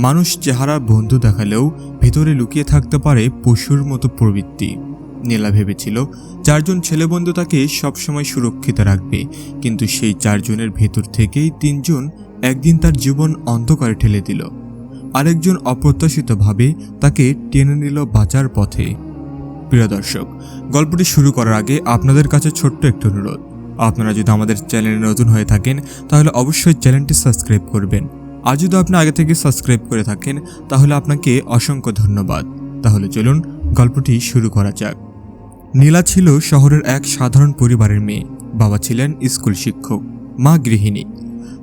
মানুষ চেহারা বন্ধু দেখালেও ভিতরে লুকিয়ে থাকতে পারে পশুর মতো প্রবৃত্তি। নীলা ভেবেছিল 4 জন ছেলে বন্ধু তাকে সবসময় সুরক্ষিত রাখবে, কিন্তু সেই 4 জনের ভেতর থেকেই 3 জন একদিন তার জীবন অন্ধকারে ঠেলে দিল। আরেকজন অপ্রত্যাশিতভাবে তাকে টেনে নিল বাঁচার পথে। প্রিয় দর্শক, গল্পটি শুরু করার আগে আপনাদের কাছে ছোট্ট একটু অনুরোধ, আপনারা যদি আমাদের চ্যানেলে নতুন হয়ে থাকেন তাহলে অবশ্যই চ্যানেলটি সাবস্ক্রাইব করবেন। আর যদি আপনি আগে থেকে সাবস্ক্রাইব করে থাকেন তাহলে আপনাকে অসংখ্য ধন্যবাদ। তাহলে চলুন গল্পটি শুরু করা যাক। নীলা ছিল শহরের এক সাধারণ পরিবারের মেয়ে। বাবা ছিলেন স্কুল শিক্ষক, মা গৃহিণী।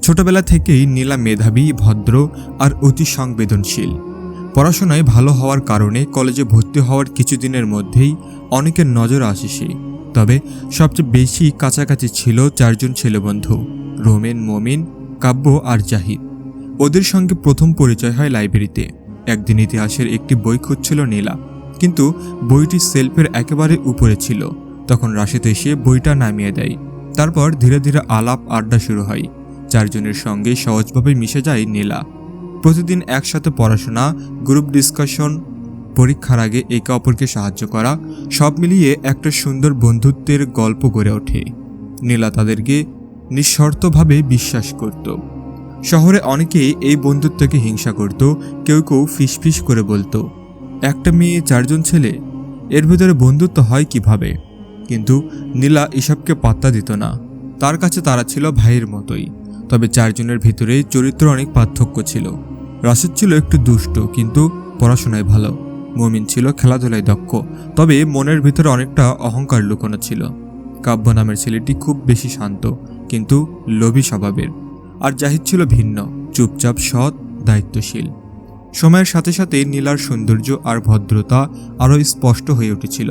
ছোটবেলা থেকেই নীলা মেধাবী, ভদ্র আর অতি সংবেদনশীল। পড়াশোনায় ভালো হওয়ার কারণে কলেজে ভর্তি হওয়ার কিছুদিনের মধ্যেই অনেকের নজর আসে সে। তবে সবচেয়ে বেশি কাছাকাছি ছিল 4 জন ছেলেবন্ধু, রোমেন, মমিন, কাব্য আর জাহিদ। ওদের সঙ্গে প্রথম পরিচয় হয় লাইব্রেরিতে। একদিন ইতিহাসের একটি বই খুঁজছিল নীলা, কিন্তু বইটি সেলফের একেবারে উপরে ছিল। তখন রাশেদ এসে বইটা নামিয়ে দেয়। তারপর ধীরে ধীরে আলাপ আড্ডা শুরু হয়। 4 জনের সঙ্গে সহজভাবে মিশে যায় নীলা। প্রতিদিন একসাথে পড়াশোনা, গ্রুপ ডিসকাশন, পরীক্ষার আগে একে অপরকে সাহায্য করা, সব মিলিয়ে একটা সুন্দর বন্ধুত্বের গল্প গড়ে ওঠে। নীলা তাদেরকে নিঃশর্তভাবে বিশ্বাস করত। শহরে অনেকেই এই বন্ধুত্বকে হিংসা করত, কেউ কেউ ফিসফিস করে বলতো, একটা মেয়ে 4 জন ছেলে, এর ভেতরে বন্ধুত্ব হয় কিভাবে? কিন্তু নীলা এসবকে পাত্তা দিত না। তার কাছে তারা ছিল ভাইয়ের মতোই। তবে 4 জনের ভিতরে চরিত্র অনেক পার্থক্য ছিল। রাশেদ ছিল একটু দুষ্ট, কিন্তু পড়াশোনায় ভালো। মমিন ছিল খেলাধুলায় দক্ষ, তবে মনের ভিতরে অনেকটা অহংকার লুকোনো ছিল। কাব্য নামের ছেলেটি খুব বেশি শান্ত, কিন্তু লোভী স্বভাবের। আর জাহিদ ছিল ভিন্ন, চুপচাপ, সৎ, দায়িত্বশীল। সময়ের সাথে সাথে নীলার সৌন্দর্য আর ভদ্রতা আরও স্পষ্ট হয়ে উঠেছিল।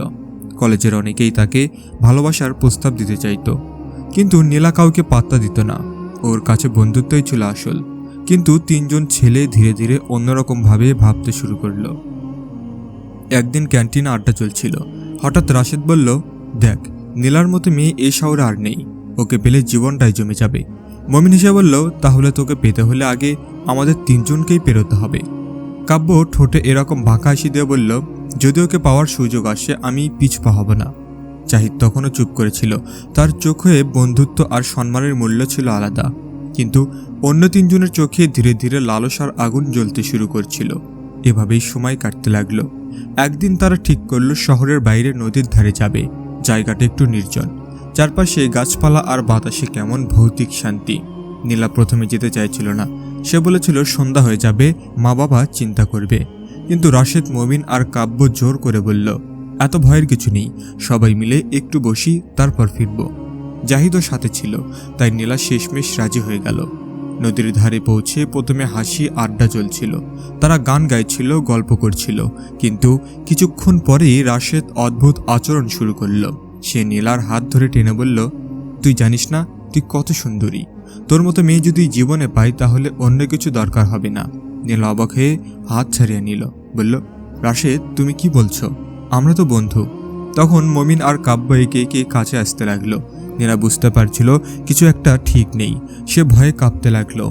কলেজের অনেকেই তাকে ভালোবাসার প্রস্তাব দিতে চাইত, কিন্তু নীলা কাউকে পাত্তা দিত না। ওর কাছে বন্ধুত্বই ছিল আসল। কিন্তু 3 জন ছেলে ধীরে ধীরে অন্যরকমভাবে ভাবতে শুরু করলো। একদিন ক্যান্টিনে আড্ডা চলছিল। হঠাৎ রাশেদ বলল, দেখ, নীলার মতো মেয়ে এই শহরে আর নেই, ওকে পেলে জীবনটাই জমে যাবে। মমিন হেসে বলল, তাহলে তোকে পেতে হলে আগে আমাদের 3 জনকেই পেরোতে হবে। কাব্য ঠোঁটে এরকম বাঁকা হাসি দিয়ে বলল, যদি ওকে পাওয়ার সুযোগ আসে আমি পিছপা হব না। জাহিদ তখনও চুপ করেছিল। তার চোখে বন্ধুত্ব আর সম্মানের মূল্য ছিল আলাদা, কিন্তু অন্য 3 জনের চোখে ধীরে ধীরে লালসার আগুন জ্বলতে শুরু করছিল। এভাবেই সময় কাটতে লাগলো। একদিন তারা ঠিক করলো শহরের বাইরে নদীর ধারে যাবে। জায়গাটা একটু নির্জন, চারপাশে গাছপালা আর বাতাসে কেমন ভৌতিক শান্তি। নীলা প্রথমে যেতে চাইছিল না। সে বলেছিল সন্ধ্যা হয়ে যাবে, মা বাবা চিন্তা করবে। কিন্তু রাশেদ, মমিন আর কাব্য জোর করে বলল, এত ভয়ের কিছু নেই, সবাই মিলে একটু বসি, তারপর ফিরব। জাহিদও সাথে ছিল, তাই নীলা শেষমেশ রাজি হয়ে গেল। নদীর ধারে পৌঁছে প্রথমে হাসি আড্ডা চলছিল। তারা গান গাইছিল, গল্প করছিল, কিন্তু কিছুক্ষণ পরেই রাশেদ অদ্ভুত আচরণ শুরু করল। সে নীলার হাত ধরে টেনে বলল, তুই জানিস না তুই কত সুন্দরী? তোর মতো মেয়ে যদি জীবনে পাই তাহলে অন্য কিছু দরকার হবে না। নীলা অবাক হয়ে হাত ছাড়িয়ে নিল, বলল, রাশেদ, তুমি কি বলছো? আমরা তো বন্ধু। তখন মমিন আর কাব্য একে একে কাছে আসতে লাগলো। নীলা বুঝতে পারছিল কিছু একটা ঠিক নেই। সে ভয়ে কাঁপতে লাগলো।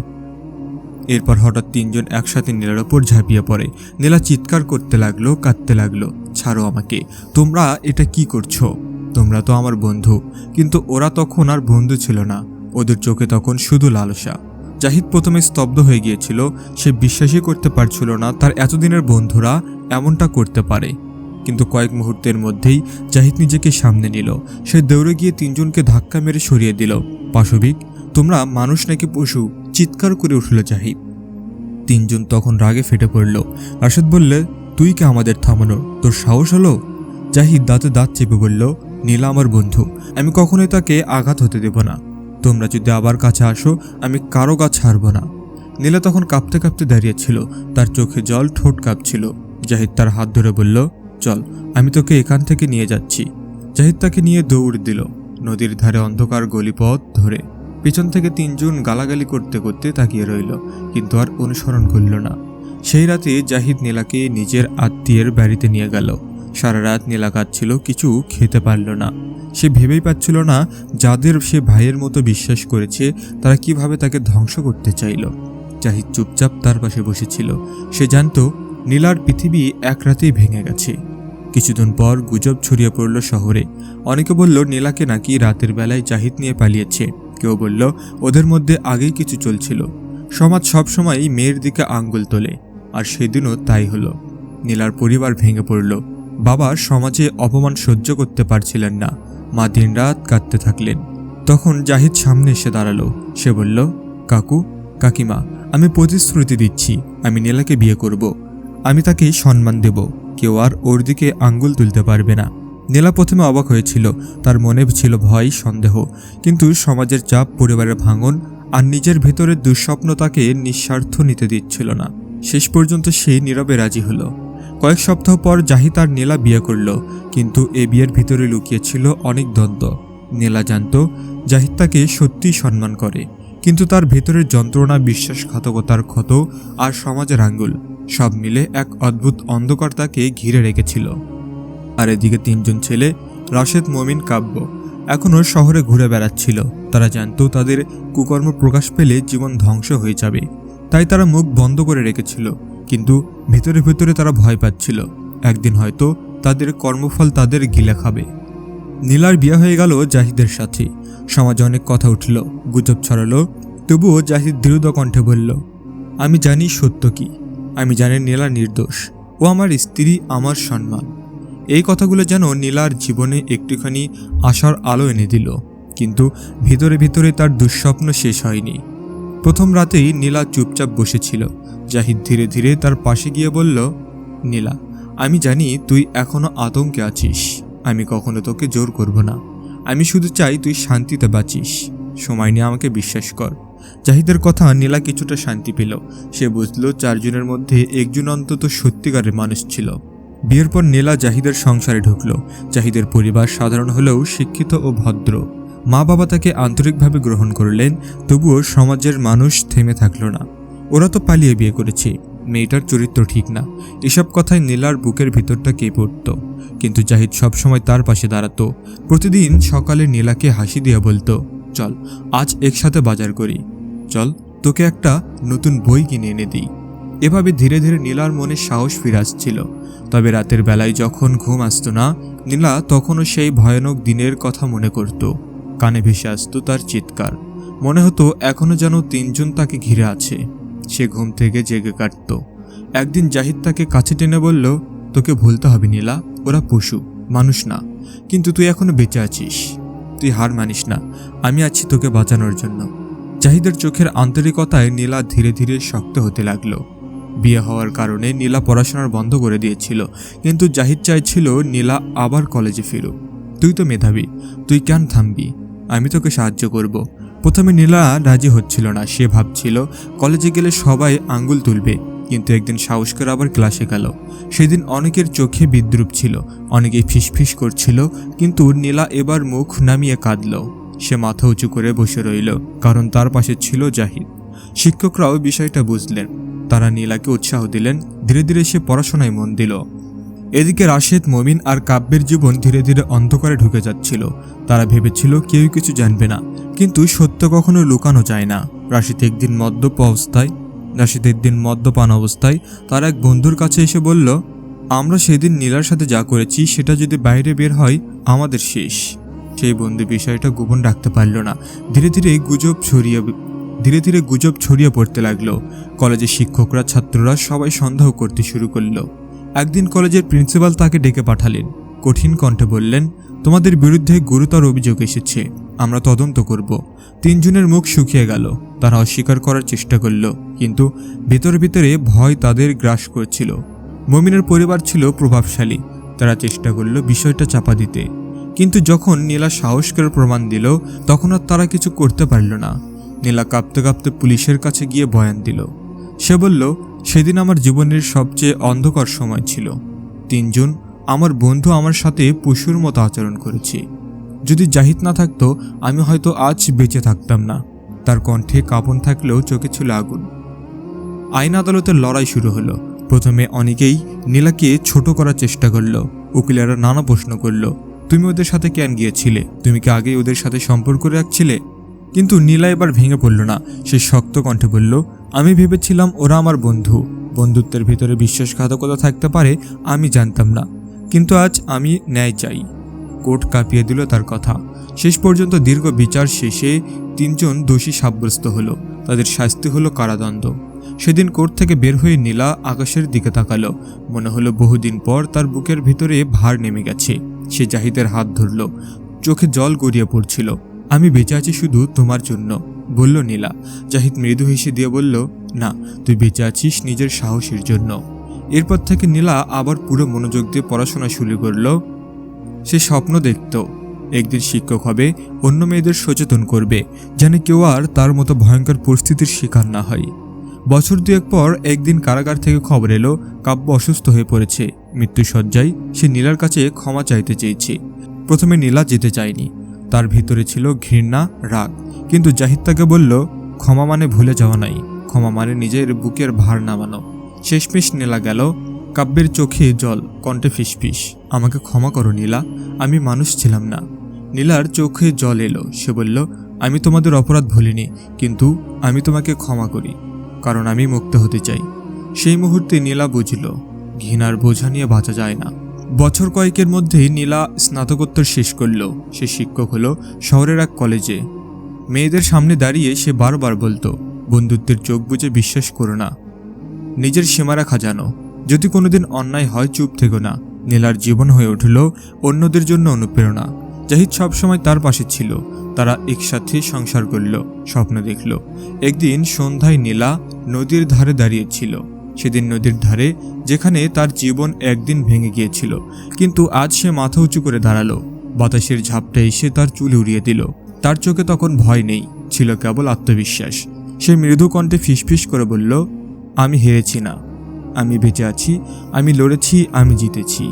এরপর হঠাৎ 3 জন একসাথে নীলার ওপর ঝাঁপিয়ে পড়ে। নীলা চিৎকার করতে লাগলো, কাঁদতে লাগলো, ছাড়ো আমাকে, তোমরা এটা কি করছো? তোমরা তো আমার বন্ধু। কিন্তু ওরা তখন আর বন্ধু ছিল না, ওদের চোখে তখন শুধু লালসা। জাহিদ প্রথমে স্তব্ধ হয়ে গিয়েছিল। সে বিশ্বাসই করতে পারছিল না তার এতদিনের বন্ধুরা এমনটা করতে পারে। কিন্তু কয়েক মুহূর্তের মধ্যেই জাহিদ নিজেকে সামনে নিল। সে দৌড়ে গিয়ে 3 জনকে ধাক্কা মেরে সরিয়ে দিল। পাশবিক, তোমরা মানুষ নাকি পশু? চিৎকার করে উঠল জাহিদ। 3 জন তখন রাগে ফেটে পড়ল। রাশেদ বললে, তুই কে আমাদের থামানোর? তোর সাহস হলো? জাহিদ দাঁতে দাঁত চেপে বলল, নীলা আমার বন্ধু, আমি কখনোই তাকে আঘাত হতে দেব না। তোমরা যদি আবার কাছে আসো আমি কারো গা ছাড়ব না। নীলা তখন কাঁপতে কাঁপতে দাঁড়িয়েছিল, তার চোখে জল, ঠোঁট কাঁপছিল। জাহিদ তার হাত ধরে বলল, চল, আমি তোকে এখান থেকে নিয়ে যাচ্ছি। জাহিদ তাকে নিয়ে দৌড় দিল নদীর ধারে অন্ধকার গলিপথ ধরে। পিছন থেকে 3 জন গালাগালি করতে করতে তাকিয়ে রইল, কিন্তু আর অনুসরণ করল না। সেই রাতে জাহিদ নীলাকে নিজের আত্মীয়ের বাড়িতে নিয়ে গেল। সারা রাত নীলা কাঁদছিল, কিছু খেতে পারল না। সে ভেবেই পাচ্ছিল না যাদের সে ভাইয়ের মতো বিশ্বাস করেছে তারা কিভাবে তাকে ধ্বংস করতে চাইল। জাহিদ চুপচাপ তার পাশে বসেছিল। সে জানত নীলার পৃথিবী এক রাতেই ভেঙে গেছে। কিছুদিন পর গুজব ছড়িয়ে পড়ল শহরে। অনেকে বলল নীলাকে নাকি রাতের বেলায় জাহিদ নিয়ে পালিয়েছে। কেউ বলল ওদের মধ্যে আগেই কিছু চলছিল। সমাজ সবসময়ই মেয়ের দিকে আঙ্গুল তোলে, আর সেদিনও তাই হলো। নীলার পরিবার ভেঙে পড়ল। বাবা সমাজে অপমান সহ্য করতে পারছিলেন না। মা দিনরাত কাঁদতে থাকলেন। তখন জাহিদ সামনে এসে দাঁড়ালো। সে বলল, কাকু, কাকিমা, আমি প্রতিশ্রুতি দিচ্ছি আমি নীলাকে বিয়ে করব। আমি তাকে সম্মান দেব। কেউ আর ওর দিকে আঙ্গুল তুলতে পারবে না। নীলা প্রথমে অবাক হয়েছিল। তার মনে ছিল ভয়, সন্দেহ, কিন্তু সমাজের চাপ, পরিবারের ভাঙন আর নিজের ভেতরের দুঃস্বপ্ন তাকে নিঃস্বার্থ নিতে দিচ্ছিল না। শেষ পর্যন্ত সে নীরবে রাজি হলো। কয়েক সপ্তাহ পর জাহিদ আর নীলা বিয়ে করল, কিন্তু এ বিয়ের ভিতরে লুকিয়েছিল অনেক দ্বন্দ্ব। নীলা জানত জাহিদ তাকে সত্যিই সম্মান করে, কিন্তু তার ভেতরের যন্ত্রণা, বিশ্বাসঘাতকতার ক্ষত আর সমাজের আঙ্গুল সব মিলে এক অদ্ভুত অন্ধকার তাকে ঘিরে রেখেছিল। আর এদিকে তিনজন ছেলে, রাশেদ, মমিন, কাব্য, এখনও শহরে ঘুরে বেড়াচ্ছিল। তারা জানত তাদের কুকর্ম প্রকাশ পেলে জীবন ধ্বংস হয়ে যাবে, তাই তারা মুখ বন্ধ করে রেখেছিল। কিন্তু ভেতরে ভেতরে তারা ভয় পাচ্ছিল একদিন হয়তো তাদের কর্মফল তাদের গিলে খাবে। নীলার বিয়ে হয়ে গেল জাহিদের সাথে। সমাজে অনেক কথা উঠল, গুজব ছড়ালো। তবুও জাহিদ দৃঢ় কণ্ঠে বলল, আমি জানি সত্য কি। আমি জানি নীলা নির্দোষ। ও আমার স্ত্রী, আমার সম্মান। এই কথাগুলো যেন নীলার জীবনে একটুখানি আশার আলো এনে দিল। কিন্তু ভিতরে ভিতরে তার দুঃস্বপ্ন শেষ হয়নি। প্রথম রাতেই নীলা চুপচাপ বসেছিল। জাহিদ ধীরে ধীরে তার পাশে গিয়ে বলল, নীলা, আমি জানি তুই এখনো আতঙ্কে আছিস। আমি কখনো তোকে জোর করব না। আমি শুধু চাই তুই শান্তিতে বাঁচিস। সময় নিয়ে আমাকে বিশ্বাস কর। জাহিদের কথা নীলা কিছুটা শান্তি পেল। সে বুঝল চারজনের মধ্যে একজন অন্তত সত্যিকারের মানুষ ছিল। বিয়ের পর নীলা জাহিদের সংসারে ঢুকল। জাহিদের পরিবার সাধারণ হলেও শিক্ষিত ও ভদ্র। মা বাবা তাকে আন্তরিকভাবে গ্রহণ করলেন। তবুও সমাজের মানুষ থেমে থাকল না। ওরা তো পালিয়ে বিয়ে করেছে, মেয়েটার চরিত্র ঠিক না, এসব কথায় নীলার বুকের ভিতরটা কেঁপে উঠত। কিন্তু জাহিদ সবসময় তার পাশে দাঁড়াতো। প্রতিদিন সকালে নীলাকে হাসি দিয়ে বলতো, চল আজ একসাথে বাজার করি, চল তোকে একটা নতুন বই কিনে এনে দিই। এভাবে ধীরে ধীরে নীলার মনে সাহস ফিরে আসছিল। তবে রাতের বেলায় যখন ঘুম আসতো না, নীলা তখনও সেই ভয়ানক দিনের কথা মনে করত। কানে ভেসে আসতো তার চিৎকার। মনে হতো এখনো যেন তিনজন তাকে ঘিরে আছে। সে ঘুম থেকে জেগে কাটত। একদিন জাহিদ তাকে কাছে টেনে বলল, তোকে ভুলতে হবে নীলা, ওরা পশু, মানুষ না। কিন্তু তুই এখনো বেঁচে আছিস। তুই হার মানিস না। আমি আছি তোকে বাঁচানোর জন্য। জাহিদের চোখের আন্তরিকতায় নীলা ধীরে ধীরে শক্ত হতে লাগলো। বিয়ে হওয়ার কারণে নীলা পড়াশোনার বন্ধ করে দিয়েছিল, কিন্তু জাহিদ চাইছিল নীলা আবার কলেজে ফিরুক। তুই তো মেধাবী, তুই কেন থামবি? আমি তোকে সাহায্য করব। প্রথমে নীলা রাজি হচ্ছিল না। সে ভাবছিল কলেজে গেলে সবাই আঙ্গুল তুলবে। কিন্তু একদিন সাহস করে আবার ক্লাসে গেল। সেদিন অনেকের চোখে বিদ্রুপ ছিল, অনেকেই ফিসফিস করছিল, কিন্তু নীলা এবার মুখ নামিয়ে কাঁদল। সে মাথা উঁচু করে বসে রইল, কারণ তার পাশে ছিল জাহিদ। শিক্ষকরাও বিষয়টা বুঝলেন। তারা নীলাকে উৎসাহ দিলেন। ধীরে ধীরে সে পড়াশোনায় মন দিল। এদিকে রাশেদ, মমিন আর কাব্যের জীবন ধীরে ধীরে অন্ধকারে ঢুকে যাচ্ছিল। তারা ভেবেছিল কেউ কিছু জানবে না, কিন্তু সত্য কখনো লুকানো যায় না। রাশেদ একদিন মদ্যপান অবস্থায় তার এক বন্ধুর কাছে এসে বলল, আমরা সেদিন নীলার সাথে যা করেছি সেটা যদি বাইরে বের হয় আমাদের শেষ। সেই বন্ধু বিষয়টা গোপন রাখতে পারল না। ধীরে ধীরে গুজব ছড়িয়ে পড়তে লাগলো। কলেজের শিক্ষকরা, ছাত্ররা সবাই সন্দেহ করতে শুরু করলো। একদিন কলেজের প্রিন্সিপাল তাকে ডেকে পাঠালেন। কঠিন কণ্ঠে বললেন, তোমাদের বিরুদ্ধে গুরুতর অভিযোগ এসেছে, আমরা তদন্ত করব। তিনজনের মুখ শুকিয়ে গেল। তারা অস্বীকার করার চেষ্টা করল, কিন্তু ভিতরে ভিতরে ভয় তাদের গ্রাস করছিল। মমিনের পরিবার ছিল প্রভাবশালী। তারা চেষ্টা করল বিষয়টা চাপা দিতে, কিন্তু যখন নীলা সাহস করে প্রমাণ দিল, তখন আর তারা কিছু করতে পারল না। নীলা কাঁপতে কাঁপতে পুলিশের কাছে গিয়ে বয়ান দিল। সে বলল, সেদিন আমার জীবনের সবচেয়ে অন্ধকার সময় ছিল। তিনজন আমার বন্ধু আমার সাথে পশুর মতো আচরণ করেছে। যদি জাহিদ না থাকতো আমি হয়তো আজ বেঁচে থাকতাম না। তার কণ্ঠে কাঁপন থাকলেও চোখে ছিল আগুন। আইন আদালতের লড়াই শুরু হলো। প্রথমে অনেকেই নীলাকে ছোট করার চেষ্টা করলো। উকিলেরা নানা প্রশ্ন করলো, তুমি ওদের সাথে কেন গিয়েছিলে? তুমি কি আগেই ওদের সাথে সম্পর্ক রাখছিলে? কিন্তু নীলা এবার ভেঙে পড়ল না। সে শক্ত কণ্ঠে বলল, আমি ভেবেছিলাম ওরা আমার বন্ধু, বন্ধুত্বের ভিতরে বিশ্বাসঘাতকতা থাকতে পারে আমি জানতাম না, কিন্তু আজ আমি ন্যায় চাই। কোর্ট কাঁপিয়ে দিল তার কথা। শেষ পর্যন্ত দীর্ঘ বিচার শেষে 3 জন দোষী সাব্যস্ত হলো। তাদের শাস্তি হলো কারাদণ্ড। সেদিন কোর্ট থেকে বের হয়ে নীলা আকাশের দিকে তাকালো। মনে হলো বহুদিন পর তার বুকের ভিতরে ভার নেমে গেছে। সে জাহিদের হাত ধরল, চোখে জল গড়িয়ে পড়ছিল। আমি বেঁচে আছি শুধু তোমার জন্য, বলল নীলা। জাহিদ মৃদু হেসে দিয়ে বলল, না, তুই বেঁচে আছিস নিজের সাহসের জন্য। এরপর থেকে নীলা আবার পুরো মনোযোগ দিয়ে পড়াশোনা শুরু করল। সে স্বপ্ন দেখত একদিন শিক্ষক হবে, অন্য মেয়েদের সচেতন করবে, যেন কেউ আর তার মতো ভয়ঙ্কর পরিস্থিতির শিকার না হয়। বছর 2 পর একদিন কারাগার থেকে খবর এলো কাব্য অসুস্থ হয়ে পড়েছে, মৃত্যুশয্যায়। সে নীলার কাছে ক্ষমা চাইতে চেয়েছে। প্রথমে নীলা যেতে চায়নি, তার ভিতরে ছিল ঘৃণা, রাগ। কিন্তু জাহিদ তাকে বলল, ক্ষমা মানে ভুলে যাওয়া নাই, ক্ষমা মানে নিজের বুকের ভার নামানো। শেষমেশ নীলা গেল। কাব্যের চোখে জল, কণ্ঠে ফিসফিস, আমাকে ক্ষমা করো নীলা, আমি মানুষ ছিলাম না। নীলার চোখে জল এলো। সে বলল, আমি তোমাদের অপরাধ ভুলিনি, কিন্তু আমি তোমাকে ক্ষমা করি, কারণ আমি মুক্ত হতে চাই। সেই মুহূর্তে নীলা বুঝল, ঘৃণার বোঝা নিয়ে বাঁচা যায় না। বছর কয়েকের মধ্যেই নীলা স্নাতকোত্তর শেষ করল। সে শিক্ষক হলো শহরের এক কলেজে। মেয়েদের সামনে দাঁড়িয়ে সে বারবার বলতো, বন্ধুত্বের চোখ বুজে বিশ্বাস করো না, নিজের সীমারেখা জানো, যদি কোনোদিন অন্যায় হয় চুপ থেকো না। নীলার জীবন হয়ে উঠল অন্যদের জন্য অনুপ্রেরণা। জাহিদ সবসময় তার পাশে ছিল। তারা একসাথে সংসার করল, স্বপ্ন দেখল। একদিন সন্ধ্যায় নীলা নদীর ধারে দাঁড়িয়েছিল। সেদিন নদীর ধারে, যেখানে তার জীবন একদিন ভেঙে গিয়েছিল, কিন্তু আজ সে মাথা উঁচু করে দাঁড়ালো। বাতাসের ঝাপটা এসে তার চুল উড়িয়ে দিল। তার চোখে তখন ভয় নেই, ছিল কেবল আত্মবিশ্বাস। সে মৃদু কণ্ঠে ফিসফিস করে বলল, আমি হেরেছি না, আমি বেঁচে আছি, আমি লড়েছি, আমি জিতেছি।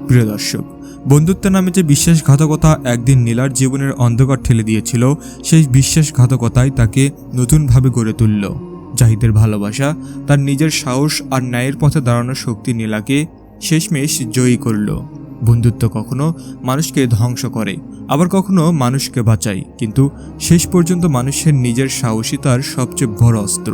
প্রিয় দর্শক, বন্ধুত্বের নামে যে বিশ্বাসঘাতকতা একদিন নীলার জীবনের অন্ধকার ঠেলে দিয়েছিল, সেই বিশ্বাসঘাতকতাই তাকে নতুনভাবে গড়ে তুলল। জাহিদের ভালোবাসা, তার নিজের সাহস আর ন্যায়ের পথে দাঁড়ানোর শক্তি নীলাকে শেষমেশ জয়ী করল। বন্ধুত্ব কখনো মানুষকে ধ্বংস করে, আবার কখনো মানুষকে বাঁচায়, কিন্তু শেষ পর্যন্ত মানুষের নিজের সাহসই তার সবচেয়ে বড় অস্ত্র।